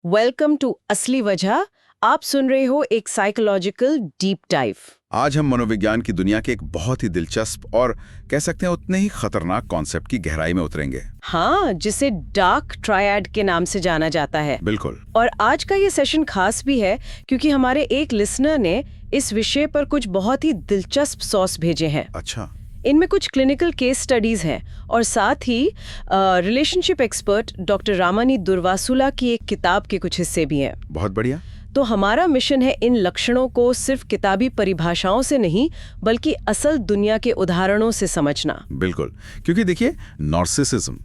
Welcome to असली वजह। आप सुन रहे हो एक साइकोलॉजिकल डीप डाइव। आज हम मनोविज्ञान की दुनिया के एक बहुत ही दिलचस्प और कह सकते हैं उतने ही खतरनाक कॉन्सेप्ट की गहराई में उतरेंगे। हाँ, जिसे डार्क ट्रायड के नाम से जाना जाता है। बिल्कुल। और आज का ये सेशन खास भी है क्योंकि हमारे एक लिसनर ने इस विषय पर कुछ बहुत ही दिलचस्प सॉस भेजे हैं। अच्छा। इनमें कुछ क्लिनिकल केस स्टडीज हैं और साथ ही रिलेशनशिप एक्सपर्ट डॉक्टर रामानी दुर्वासुला की एक किताब के कुछ हिस्से भी हैं। बहुत बढ़िया। तो हमारा मिशन है इन लक्षणों को सिर्फ किताबी परिभाषाओं से नहीं बल्कि असल दुनिया के उदाहरणों से समझना। बिल्कुल, क्योंकि देखिए नार्सिसिज्म,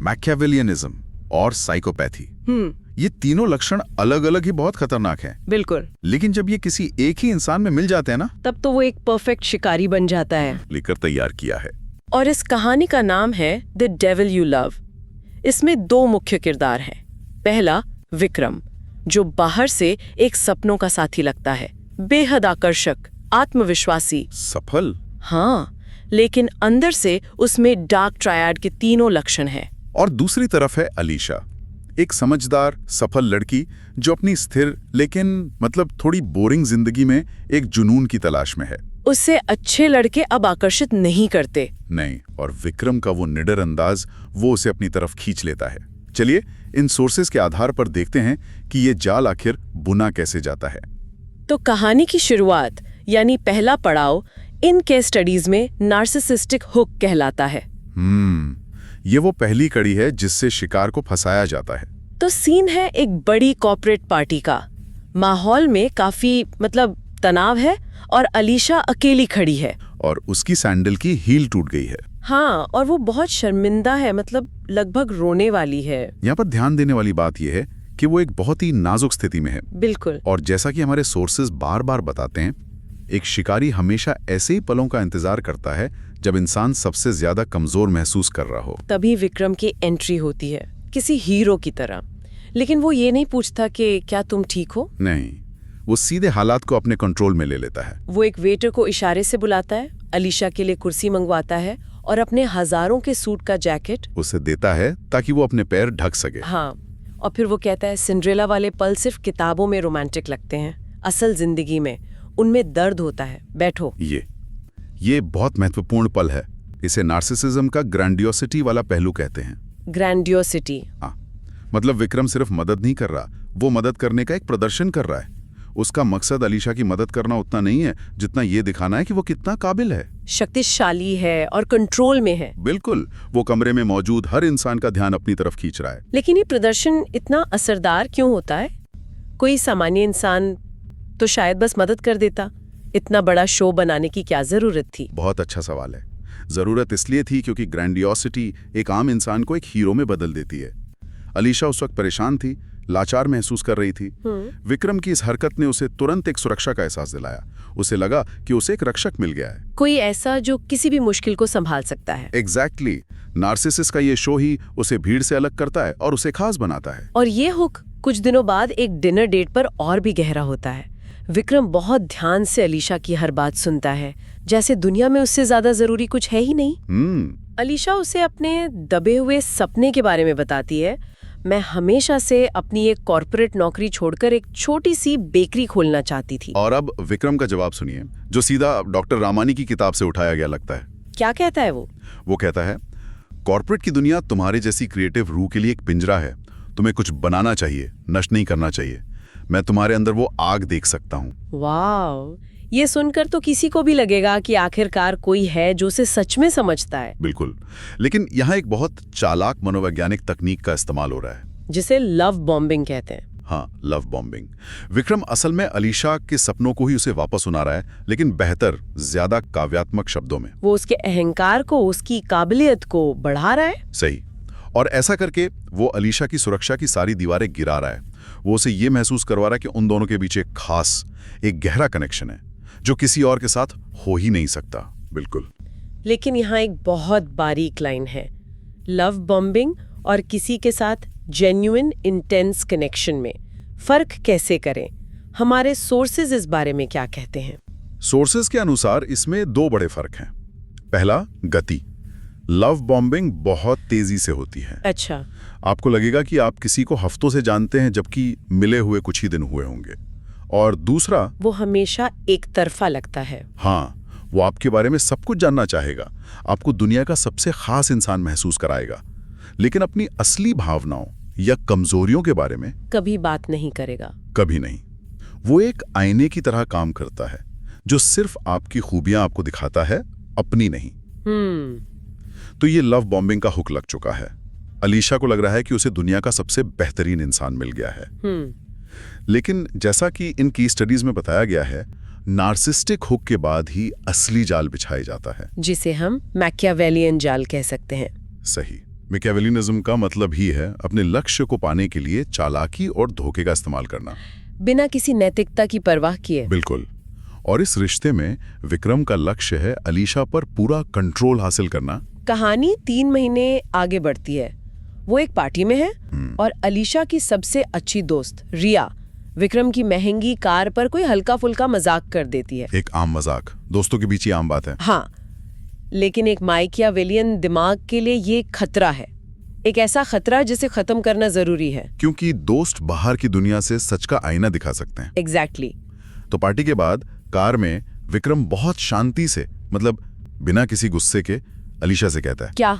मैकियावेलियनिज्म और साइकोपैथी, ये तीनों लक्षण अलग अलग ही बहुत खतरनाक हैं। बिल्कुल। लेकिन जब ये किसी एक ही इंसान में मिल जाते हैं ना, तब तो वो एक परफेक्ट शिकारी बन जाता है। लेकर तैयार किया है। और इस कहानी का नाम है द डेविल यू लव। इसमें दो मुख्य किरदार हैं। पहला विक्रम, जो बाहर से एक सपनों का साथी लगता है, बेहद आकर्षक, आत्मविश्वासी, सफल। हाँ, लेकिन अंदर से उसमें डार्क ट्रायड के तीनों लक्षण हैं। और दूसरी तरफ है अलीशा, एक समझदार सफल लड़की जो अपनी स्थिर लेकिन थोड़ी बोरिंग जिंदगी में एक जुनून की तलाश में है। उससे अच्छे लड़के अब आकर्षित नहीं करते। नहीं, और विक्रम का वो निडर अंदाज वो उसे अपनी तरफ खींच लेता है। चलिए इन सोर्सेस के आधार पर देखते हैं कि ये जाल आखिर बुना कैसे जाता है। तो कहानी की शुरुआत यानी पहला पड़ाव इन केस स्टडीज में नार्सिसिस्टिक हुक कहलाता है। ये वो पहली कड़ी है जिससे शिकार को फंसाया जाता है। तो सीन है एक बड़ी कॉर्पोरेट पार्टी का। माहौल में काफी तनाव है और अलीशा अकेली खड़ी है और उसकी सैंडल की हील टूट गई है। हाँ, और वो बहुत शर्मिंदा है, लगभग रोने वाली है। यहाँ पर ध्यान देने वाली बात यह है कि वो एक बहुत ही नाजुक स्थिति में है। बिल्कुल। और जैसा कि हमारे सोर्सेज बार बार बताते हैं, एक शिकारी हमेशा ऐसे ही पलों का इंतजार करता है जब इंसान सबसे ज्यादा कमजोर महसूस कर रहा हो। तभी विक्रम की एंट्री होती है, किसी हीरो की तरह। लेकिन वो ये नहीं पूछता कि क्या तुम ठीक हो। नहीं, वो सीधे हालात को अपने कंट्रोल में ले लेता है। वो एक वेटर को इशारे से बुलाता है, अलीशा के लिए कुर्सी मंगवाता है और अपने हजारों के सूट का जैकेट उसे देता है ताकि वो अपने पैर ढक सके। हाँ, और फिर वो कहता है सिंड्रेला वाले पल सिर्फ किताबों में रोमांटिक लगते हैं, असल जिंदगी में उनमें दर्द होता है, बैठो। ये बहुत महत्वपूर्ण पल है। इसे नार्सिसिज्म का ग्रैंडियोसिटी वाला पहलू कहते हैं। ग्रैंडियोसिटी। हाँ, विक्रम सिर्फ मदद नहीं कर रहा, वो मदद करने का एक प्रदर्शन कर रहा है। उसका मकसद अलीशा की मदद करना उतना नहीं है जितना ये दिखाना है कि वो कितना काबिल है, शक्तिशाली है और कंट्रोल में है। बिल्कुल, वो कमरे में मौजूद हर इंसान का ध्यान अपनी तरफ खींच रहा है। लेकिन ये प्रदर्शन इतना असरदार क्यों होता है? कोई सामान्य इंसान तो शायद बस मदद कर देता। इतना बड़ा शो बनाने की क्या जरूरत थी? बहुत अच्छा सवाल है। जरूरत इसलिए थी क्योंकि ग्रैंडियोसिटी एक आम इंसान को एक हीरो में बदल देती है। अलीशा उस वक्त परेशान थी, लाचार महसूस कर रही थी। विक्रम की इस हरकत ने उसे तुरंत एक सुरक्षा का एहसास दिलाया। उसे लगा कि उसे एक रक्षक मिल गया है, कोई ऐसा जो किसी भी मुश्किल को संभाल सकता है। एग्जैक्टली। नार्सिसिस का ये शो ही उसे भीड़ से अलग करता है और उसे खास बनाता है। और ये हुक कुछ दिनों बाद एक डिनर डेट पर और भी गहरा होता है। विक्रम बहुत ध्यान से अलीशा की हर बात सुनता है, जैसे दुनिया में उससे ज्यादा जरूरी कुछ है ही नहीं। अलीशा उसे अपने दबे हुए सपने के बारे में बताती है। मैं हमेशा से अपनी एक कॉर्पोरेट नौकरी छोड़कर एक छोटी सी बेकरी खोलना चाहती थी। और अब विक्रम का जवाब सुनिए, जो सीधा डॉक्टर रामानी की किताब से उठाया गया लगता है। क्या कहता है वो? वो कहता है, कॉर्पोरेट की दुनिया तुम्हारे जैसी क्रिएटिव रूह के लिए एक पिंजरा है। तुम्हें कुछ बनाना चाहिए, नष्ट नहीं करना चाहिए। मैं तुम्हारे अंदर वो आग देख सकता हूँ। वाव, ये सुनकर तो किसी को भी लगेगा कि आखिरकार कोई है जो उसे सच में समझता है। बिल्कुल, लेकिन यहाँ एक बहुत चालाक मनोवैज्ञानिक तकनीक का इस्तेमाल हो रहा है, जिसे लव बॉम्बिंग कहते हैं। हाँ, लव बॉम्बिंग। विक्रम असल में अलीशा के सपनों को ही उसे वापस सुना रहा है, लेकिन बेहतर, ज्यादा काव्यात्मक शब्दों में। वो उसके अहंकार को, उसकी काबिलियत को बढ़ा रहा है। सही। और ऐसा करके वो अलीशा की सुरक्षा की सारी दीवारें गिरा रहा है। वो उसे ये महसूस करवा रहा है कि उन दोनों के बीच एक खास, एक गहरा कनेक्शन है जो किसी और के साथ हो ही नहीं सकता। बिल्कुल। लेकिन यहाँ एक बहुत बारीक लाइन है। लव बॉम्बिंग और किसी के साथ जेन्युइन इंटेंस कनेक्शन में फर्क कैसे करें? हमारे सोर्सेज इस बारे में क्या कहते हैं? सोर्सेज के अनुसार इसमें दो बड़े फर्क हैं। पहला, गति। लव बॉम्बिंग बहुत तेजी से होती है। अच्छा। आपको लगेगा कि आप किसी को हफ्तों से जानते हैं जबकि मिले हुए कुछ ही दिन हुए होंगे। और दूसरा, वो हमेशा एक तरफा लगता है। हाँ, वो आपके बारे में सब कुछ जानना चाहेगा, आपको दुनिया का सबसे खास इंसान महसूस कराएगा, लेकिन अपनी असली भावनाओं या कमजोरियों के बारे में कभी बात नहीं करेगा। कभी नहीं। वो एक आईने की तरह काम करता है जो सिर्फ आपकी खूबियां आपको दिखाता है, अपनी नहीं। तो ये लव बॉम्बिंग का हुक लग चुका है। अलीशा को लग रहा है कि उसे दुनिया का सबसे बेहतरीन इंसान मिल गया है। लेकिन जैसा कि इन की स्टडीज में बताया गया है, नार्सिस्टिक हुक के बाद ही असली जाल बिछाया जाता है, जिसे हम मैकियावेलियन जाल कह सकते हैं। सही। मैकियावेलिनिज्म का मतलब ही है अपने लक्ष्य को पाने के लिए चालाकी और धोखे का इस्तेमाल करना, बिना किसी नैतिकता की परवाह किए। बिल्कुल। और इस रिश्ते में विक्रम का लक्ष्य है अलीशा पर पूरा कंट्रोल हासिल करना। कहानी 3 महीने आगे बढ़ती है। वो एक पार्टी में है और अलीशा की सबसे अच्छी दोस्त रिया विक्रम की महंगी कार पर कोई हल्का फुल्का मजाक कर देती है। एक आम मजाक, दोस्तों के बीच ही आम बात है। हाँ, लेकिन एक मैकियावेलियन दिमाग के लिए ये खतरा है, एक ऐसा खतरा जिसे खत्म करना जरूरी है। क्योंकि दोस्त बाहर की दुनिया से सच का आईना दिखा सकते हैं। एग्जैक्टली। तो पार्टी के बाद कार में विक्रम बहुत शांति से, मतलब बिना किसी गुस्से के, अलीशा से कहता है, क्या?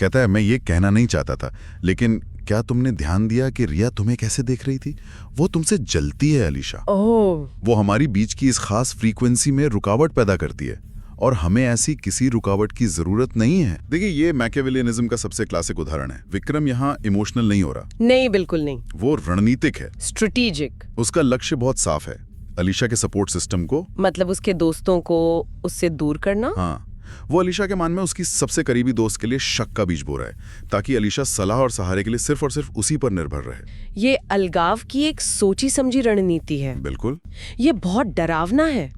कहता है, मैं ये कहना नहीं चाहता था, लेकिन क्या तुमने ध्यान दिया कि रिया तुम्हें कैसे देख रही थी? वो तुमसे जलती है अलीशा। ओह। वो हमारी बीच की इस खास फ्रीक्वेंसी में रुकावट पैदा करती है और हमें ऐसी किसी रुकावट की जरूरत नहीं है। देखिए, ये मैकियावेलियनिज्म का सबसे क्लासिक उदाहरण है। विक्रम यहाँ इमोशनल नहीं हो रहा। नहीं, बिल्कुल नहीं। वो रणनीतिक है, स्ट्रेटेजिक। उसका लक्ष्य बहुत साफ है, अलीशा के सपोर्ट सिस्टम को, मतलब उसके दोस्तों को उससे दूर करना। हाँ, वो अलीशा के मान में उसकी सबसे करीबी दोस्त के लिए शक का बीज बो रहा है, ताकि अलीशा सलाह और सहारे के लिए सिर्फ और सिर्फ उसी पर निर्भर रहे। ये अलगाव की एक सोची समझी रणनीति है। बिल्कुल। ये बहुत डरावना है।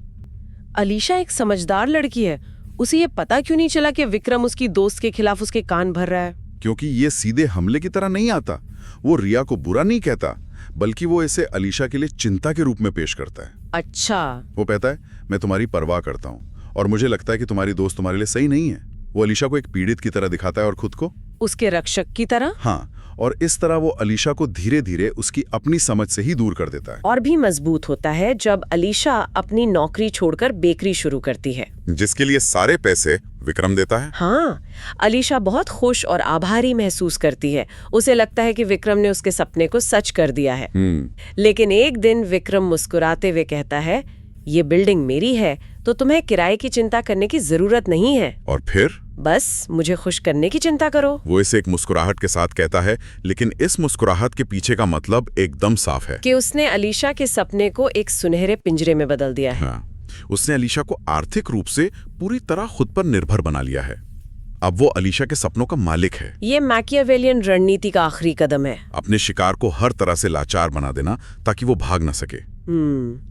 अलीशा एक समझदार लड़की है, उसे ये पता क्यों नहीं चला कि विक्रम उसकी दोस्त के खिलाफ उसके कान भर रहा है? क्योंकि ये सीधे हमले की तरह नहीं आता। वो रिया को बुरा नहीं कहता, बल्कि वो इसे अलीशा के लिए चिंता के रूप में पेश करता है। अच्छा। वो कहता है, मैं तुम्हारी परवाह करता हूँ और मुझे लगता है कि तुम्हारी दोस्त तुम्हारे लिए सही नहीं है। वो अलीशा को एक पीड़ित की तरह दिखाता है और खुद को उसके रक्षक की तरह। हाँ, और इस तरह वो अलीशा को धीरे धीरे उसकी अपनी समझ से ही दूर कर देता है। और भी मजबूत होता है जब अलीशा अपनी नौकरी छोड़कर बेकरी शुरू करती है, जिसके लिए सारे पैसे विक्रम देता है। हाँ, अलीशा बहुत खुश और आभारी महसूस करती है। उसे लगता है कि विक्रम ने उसके सपने को सच कर दिया है। लेकिन एक दिन विक्रम मुस्कुराते हुए कहता है, ये बिल्डिंग मेरी है, तो तुम्हें किराए की चिंता करने की जरूरत नहीं है। और फिर बस मुझे खुश करने की चिंता करो। वो इसे एक मुस्कुराहट के साथ कहता है, लेकिन इस मुस्कुराहट के पीछे का मतलब एकदम साफ है कि उसने अलीशा के सपने को एक सुनहरे पिंजरे में बदल दिया है। हाँ, उसने अलीशा को आर्थिक रूप से पूरी तरह खुद पर निर्भर बना लिया है। अब वो अलीशा के सपनों का मालिक है। ये मैकियावेलियन रणनीति का आखिरी कदम है, अपने शिकार को हर तरह से लाचार बना देना ताकि वो भाग न सके।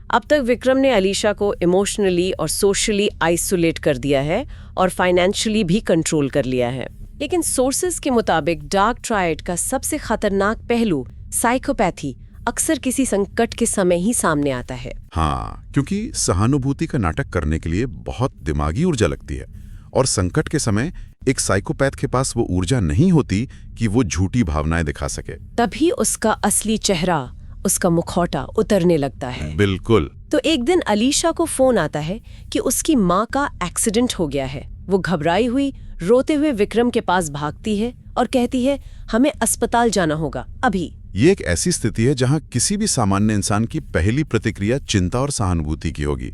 अब तक विक्रम ने अलीशा को इमोशनली और सोशली आइसोलेट कर दिया है और फाइनेंशियली भी कंट्रोल कर लिया है। लेकिन सोर्सेज के मुताबिक डार्क ट्रायड का सबसे खतरनाक पहलू, साइकोपैथी, अक्सर किसी संकट के समय ही सामने आता है। हाँ, क्योंकि सहानुभूति का नाटक करने के लिए बहुत दिमागी ऊर्जा लगती है, और संकट के समय एक साइकोपैथ के पास वो ऊर्जा नहीं होती कि वो झूठी भावनाएं दिखा सके। तभी उसका असली चेहरा, उसका मुखौटा उतरने लगता है। बिल्कुल। तो एक दिन अलीशा को फोन आता है कि उसकी माँ का एक्सीडेंट हो गया है। वो घबराई हुई रोते हुए विक्रम के पास भागती है और कहती है, हमें अस्पताल जाना होगा अभी। ये एक ऐसी स्थिति है जहां किसी भी सामान्य इंसान की पहली प्रतिक्रिया चिंता और सहानुभूति की होगी।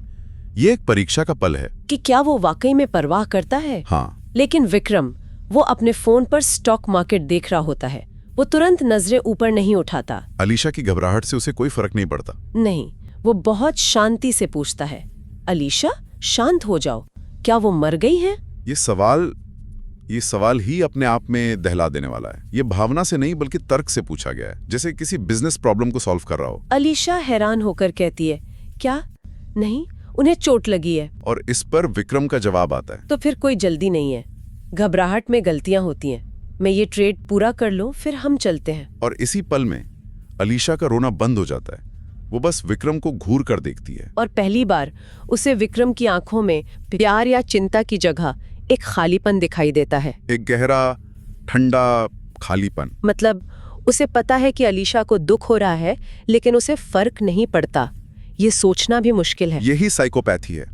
ये एक परीक्षा का पल है कि क्या वो वाकई में परवाह करता है। हाँ। लेकिन विक्रम, वो अपने फोन पर स्टॉक मार्केट देख रहा होता है। वो तुरंत नजरें ऊपर नहीं उठाता। अलीशा की घबराहट से उसे कोई फर्क नहीं पड़ता। नहीं, वो बहुत शांति से पूछता है, अलीशा शांत हो जाओ, क्या वो मर गई हैं? ये सवाल ही अपने आप में दहला देने वाला है। ये भावना से नहीं बल्कि तर्क से पूछा गया है, जैसे किसी बिजनेस प्रॉब्लम को सॉल्व कर रहा हो। अलीशा हैरान होकर कहती है, क्या? नहीं, उन्हें चोट लगी है। और इस पर विक्रम का जवाब आता है, तो फिर कोई जल्दी नहीं है, घबराहट में गलतियां होती हैं, मैं ये ट्रेड पूरा कर लूं फिर हम चलते हैं। और इसी पल में अलीशा का रोना बंद हो जाता है। वो बस विक्रम को घूर कर देखती है और पहली बार उसे विक्रम की आंखों में प्यार या चिंता की जगह एक खालीपन दिखाई देता है। एक गहरा, ठंडा खालीपन। मतलब उसे पता है कि अलीशा को दुख हो रहा है, लेकिन उसे फर्क नहीं पड़ता। ये सोचना भी मुश्किल है। यही साइकोपैथी है।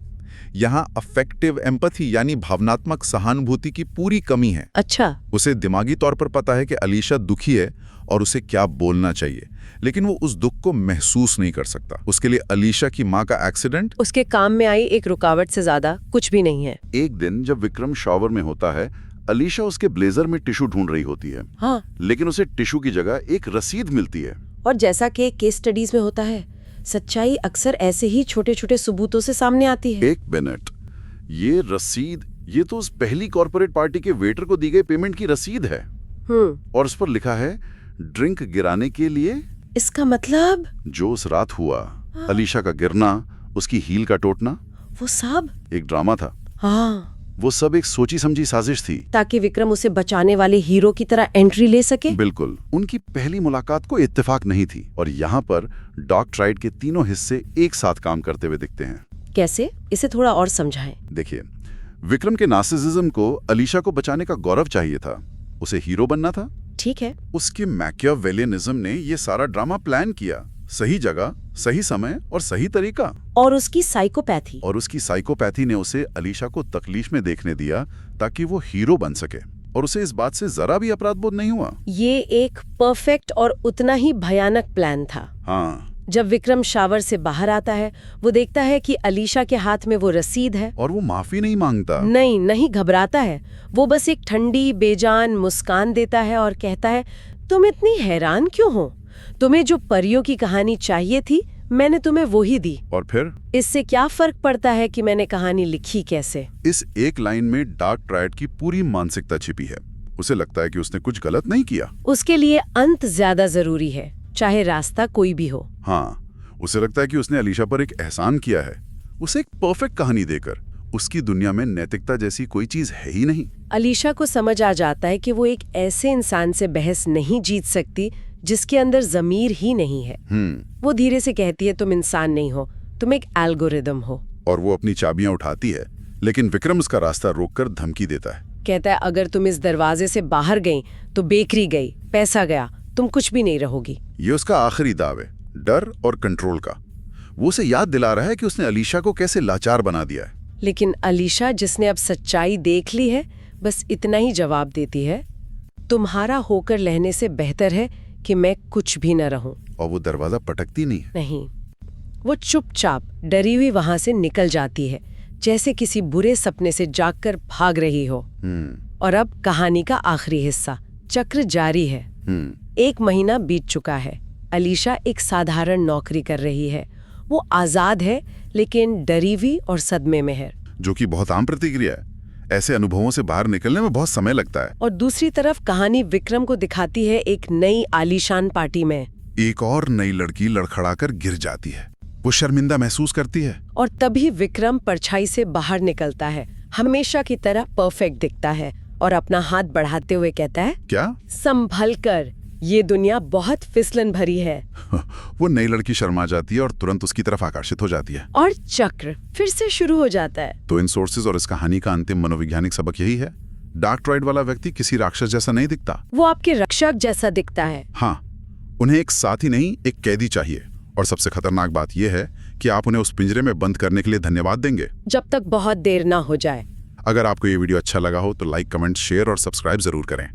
यहाँ अफेक्टिव एम्पैथी यानी भावनात्मक सहानुभूति की पूरी कमी है। अच्छा। उसे दिमागी तौर पर पता है कि अलीशा दुखी है और उसे क्या बोलना चाहिए, लेकिन वो उस दुख को महसूस नहीं कर सकता। उसके लिए अलीशा की माँ का एक्सीडेंट उसके काम में आई एक रुकावट से ज्यादा कुछ भी नहीं है। एक दिन जब विक्रम शॉवर में होता है, अलीशा उसके ब्लेजर में टिश्यू ढूंढ रही होती है। हाँ। लेकिन उसे टिश्यू की जगह एक रसीद मिलती है। और जैसा कि केस स्टडीज में होता है, सच्चाई अक्सर ऐसे ही छोटे छोटे सबूतों से सामने आती है। एक मिनट, ये रसीद, ये तो उस पहली कॉर्पोरेट पार्टी के वेटर को दी गई पेमेंट की रसीद है। और उस पर लिखा है ड्रिंक गिराने के लिए। इसका मतलब जो उस रात हुआ, अलीशा का गिरना, उसकी हील का टूटना, वो सब एक ड्रामा था। हाँ, वो सब एक सोची समझी साजिश थी, ताकि विक्रम उसे बचाने वाले हीरो की तरह एंट्री ले सके। बिल्कुल। उनकी पहली मुलाकात को इत्तेफाक नहीं थी, और यहाँ पर डार्क ट्राइड के तीनों हिस्से एक साथ काम करते हुए दिखते हैं। कैसे? इसे थोड़ा और समझाएं। देखिए, विक्रम के नार्सिसिज्म को अलीशा को बचाने का गौरव चाहिए था, उसे हीरो बनना था। ठीक है। उसके मैकियावेलियनिज्म ने ये सारा ड्रामा प्लान किया, सही जगह, सही समय और सही तरीका। और उसकी साइकोपैथी ने उसे अलीशा को तकलीफ में देखने दिया ताकि वो हीरो बन सके, और उसे इस बात से जरा भी अपराध बोध नहीं हुआ। ये एक परफेक्ट और उतना ही भयानक प्लान था। हाँ। जब विक्रम शावर से बाहर आता है, वो देखता है कि अलीशा के हाथ में वो रसीद है, और वो माफी नहीं मांगता। नहीं घबराता है। वो बस एक ठंडी बेजान मुस्कान देता है और कहता है, तुम इतनी हैरान क्यों हो? तुम्हें जो परियों की कहानी चाहिए थी, मैंने तुम्हें वो ही दी। और फिर इससे क्या फर्क पड़ता है कि मैंने कहानी लिखी कैसे? इस एक लाइन में डार्क ट्रायड की पूरी मानसिकता छिपी है। उसे लगता है कि उसने कुछ गलत नहीं किया। उसके लिए अंत ज्यादा जरूरी है, चाहे रास्ता कोई भी हो। हाँ, उसे लगता है कि उसने अलीशा पर एक एहसान किया है, उसे एक परफेक्ट कहानी देकर। उसकी दुनिया में नैतिकता जैसी कोई चीज है ही नहीं। अलीशा को समझ आ जाता है कि वो एक ऐसे इंसान से बहस नहीं जीत सकती जिसके अंदर ज़मीर ही नहीं है। वो धीरे से कहती है, तुम इंसान नहीं हो, तुम एक एल्गोरिदम हो। और वो अपनी चाबियां उठाती है, लेकिन विक्रम उसका रास्ता रोककर धमकी देता है। कहता है, अगर तुम इस दरवाजे से बाहर गई तो बेकरी गई, पैसा गया, तुम कुछ भी नहीं रहोगी। ये उसका आखिरी दाव है, डर और कंट्रोल का। वो उसे याद दिला रहा है कि उसने अलीशा को कैसे लाचार बना दिया है। लेकिन अलीशा, जिसने अब सच्चाई देख ली है, बस इतना ही जवाब देती है, तुम्हारा होकर रहने से बेहतर है कि मैं कुछ भी न रहूं। और वो दरवाजा पटकती नहीं। वो चुपचाप डरी हुई वहां से निकल जाती है, जैसे किसी बुरे सपने से जागकर भाग रही हो। और अब कहानी का आखिरी हिस्सा, चक्र जारी है। 1 महीना बीत चुका है। अलीशा एक साधारण नौकरी कर रही है। वो आजाद है, लेकिन डरी हुई और सदमे में है, जो कि बहुत आम प्रतिक्रिया है। ऐसे अनुभवों से बाहर निकलने में बहुत समय लगता है। और दूसरी तरफ कहानी विक्रम को दिखाती है एक नई आलीशान पार्टी में। एक और नई लड़की लड़खड़ाकर गिर जाती है। वो शर्मिंदा महसूस करती है। और तभी विक्रम परछाई से बाहर निकलता है, हमेशा की तरह परफेक्ट दिखता है, और अपना हाथ बढ़ाते हुए कहता है, क्या? संभल कर, ये दुनिया बहुत फिसलन भरी है। वो नई लड़की शर्मा जाती है और तुरंत उसकी तरफ आकर्षित हो जाती है, और चक्र फिर से शुरू हो जाता है। तो इन सोर्सेज और इस कहानी का अंतिम मनोवैज्ञानिक सबक यही है, डार्क ट्राइड वाला व्यक्ति किसी राक्षस जैसा नहीं दिखता। वो आपके रक्षक जैसा दिखता है। हाँ, उन्हें एक साथी नहीं, एक कैदी चाहिए। और सबसे खतरनाक बात यह है कि आप उन्हें उस पिंजरे में बंद करने के लिए धन्यवाद देंगे, जब तक बहुत देर ना हो जाए। अगर आपको ये वीडियो अच्छा लगा हो तो लाइक, कमेंट, शेयर और सब्सक्राइब जरूर करें।